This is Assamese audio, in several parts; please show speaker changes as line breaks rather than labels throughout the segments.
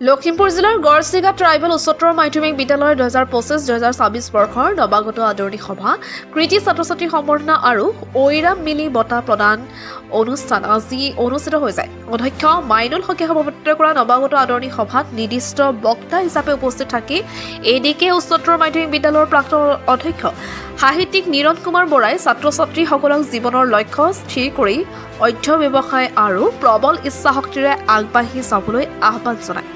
লখিমপুৰ জিলাৰ গড়চিগা ট্ৰাইবেল উচ্চতৰ মাধ্যমিক বিদ্যালয়ৰ 2025-2026 বৰ্ষৰ নৱাগত আদৰণি সভা, কৃতি ছাত্ৰ-ছাত্ৰী সম্বৰ্ধনা আৰু ঐৰাম মিলি বঁটা প্ৰদান অনুষ্ঠান আজি অনুষ্ঠিত হৈ যায়। অধ্যক্ষ মাইনুল হকে সভাপতিত্ব কৰা নৱাগত আদৰণি সভাত নিৰ্দিষ্ট বক্তা হিচাপে উপস্থিত থাকি এডিকে উচ্চতৰ মাধ্যমিক বিদ্যালয়ৰ প্ৰাক্তন অধ্যক্ষ সাহিত্যিক নিৰণ কুমাৰ বৰাই ছাত্ৰ-ছাত্ৰীসকলক জীৱনৰ লক্ষ্য স্থিৰ কৰি অধ্যৱসায় আৰু প্ৰবল ইচ্ছাশক্তিৰে আগবাঢ়ি যাবলৈ আহ্বান জনায়।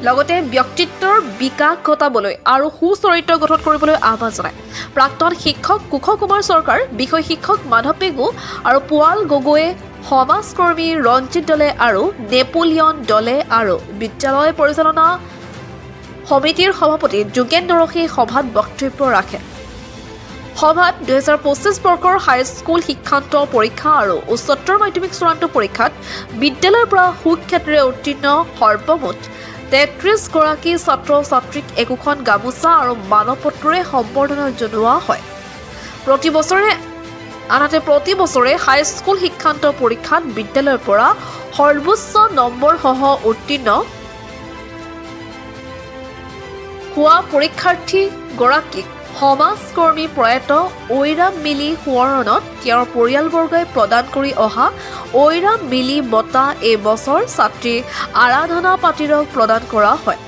লগতে ব্যক্তিত্বৰ বিকাশ ঘটাবলৈ আৰু সুচৰিত্ৰ গঠন কৰিবলৈ আহ্বান জনায়। প্ৰাক্তন শিক্ষক কুশ কুমাৰ চৰকাৰ, বিষয় শিক্ষক মাধৱ পেগু আৰু পোৱাল গগৈয়ে, সমাজকৰ্মী ৰঞ্জিত দলে আৰু নেপোলিয়ন দলে আৰু বিদ্যালয় পৰিচালনা সমিতিৰ সভাপতি যোগেন দৰসীয়ে সভাত বক্তব্য ৰাখে। সভাত 2025 বৰ্ষৰ হাইস্কুল শিক্ষান্ত পৰীক্ষা আৰু উচ্চতৰ মাধ্যমিক চূড়ান্ত পৰীক্ষাত বিদ্যালয়ৰ পৰা সুখ্যাতিৰে উত্তীৰ্ণ সৰ্বমুঠ 33 গৰাকী ছাত্ৰ-ছাত্ৰীক একোখন গামোচা আৰু মানপত্ৰৰে সম্বৰ্ধনা জনোৱা হয়। প্ৰতি বছৰে হাইস্কুল শিক্ষান্ত পৰীক্ষাত বিদ্যালয়ৰ পৰা সৰ্বোচ্চ নম্বৰসহ উত্তীৰ্ণ হোৱা পৰীক্ষাৰ্থীগৰাকীক সমাজকৰ্মী প্ৰয়াত ঐৰাম মিলি সোঁৱৰণত তেওঁৰ পৰিয়ালবৰ্গই প্ৰদান কৰি অহা ঐৰাম মিলি বঁটা এই বছৰ ছাত্ৰী আৰাধনা পাতিৰক প্ৰদান কৰা হয়।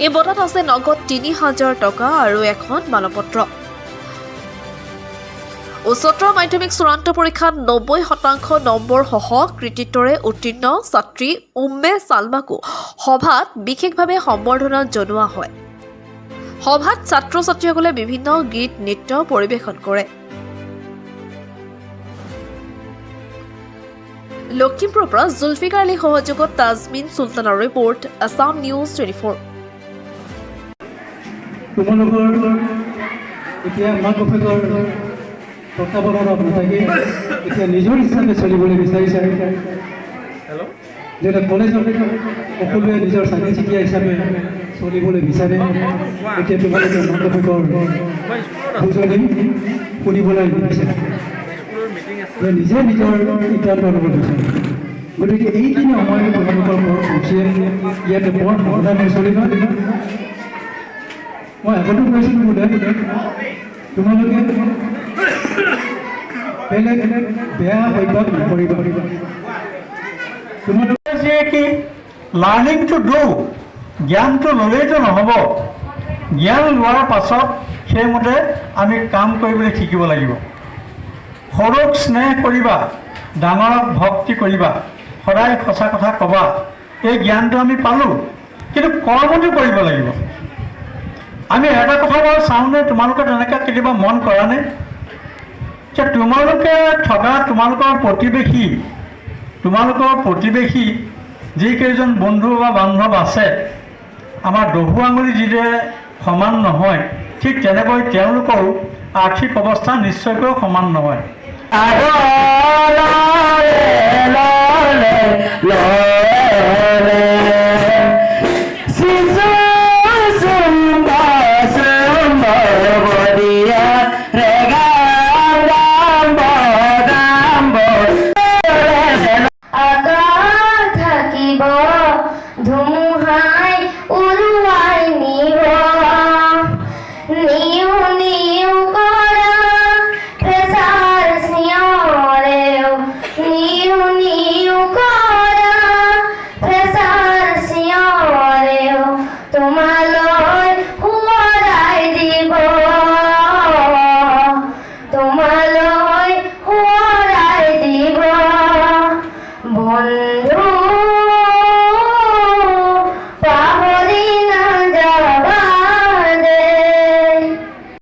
এই বঁটাত আছে নগদ 3,000 টকা আৰু এখন মানপত্ৰ। উচ্চতৰ মাধ্যমিক চূড়ান্ত পৰীক্ষাত 90% নম্বৰসহ কৃতিত্বৰে উত্তীৰ্ণ ছাত্ৰী উম্মে চালমাকো সভাত বিশেষভাৱে সম্বৰ্ধনা জনোৱা হয়। সভাত ছাত্ৰ-ছাত্ৰীসকলে বিভিন্ন গীত নৃত্য পৰিৱেশন কৰে। লখিমপুৰৰ পৰা জুলফিকাৰ আলীৰ সহযোগত তাজমিন চুলতানৰ ৰিপৰ্ট, আছাম নিউজ 24।
তোমালোকৰ এতিয়া মাক বাপেকৰ তত্বাৱধানত নাথাকি এতিয়া নিজৰ ইচ্ছাতে চলিবলৈ বিচাৰিছে। যেনে কলেজত সকলোৱে নিজৰ চাকৰিচকীয়া হিচাপে চলিবলৈ বিচাৰে। এতিয়া তোমালোকে মাক বাপেকৰ বুজনি শুনিবলৈ বিচাৰে, নিজে নিজৰ সিদ্ধান্ত ল'ব বিচাৰে। গতিকে এইখিনি সময়ত তোমালোকৰ ঘৰত গুচিয়ে ইয়াতে বৰ সাৱধানে চলিবা। মই আগতো কৈছিলোঁ বোলে তোমালোকে বেলেগ বেয়া অভ্যাস নকৰিবা। তোমালোকে
যে কি লাৰ্ণিং টু ডু, জ্ঞানটো ল'লেইতো নহ'ব, জ্ঞান লোৱাৰ পাছত সেইমতে আমি কাম কৰিবলৈ শিকিব লাগিব। সৰুক স্নেহ কৰিবা, ডাঙৰক ভক্তি কৰিবা, সদায় সঁচা কথা ক'বা। এই জ্ঞানটো আমি পালোঁ, কিন্তু কৰ্মটো কৰিব লাগিব। আমি এটা কথা বাৰু চাওঁনে, তোমালোকে তেনেকৈ কেতিয়াবা মন কৰানে যে তোমালোকে থকা তোমালোকৰ প্ৰতিবেশী যিকেইজন বন্ধু বা বান্ধৱ আছে, আমাৰ দহু আঙুলি যিদৰে সমান নহয়, ঠিক তেনেকৈ তেওঁলোকৰো আৰ্থিক অৱস্থা নিশ্চয়কৈ সমান নহয়।
ধুমুহা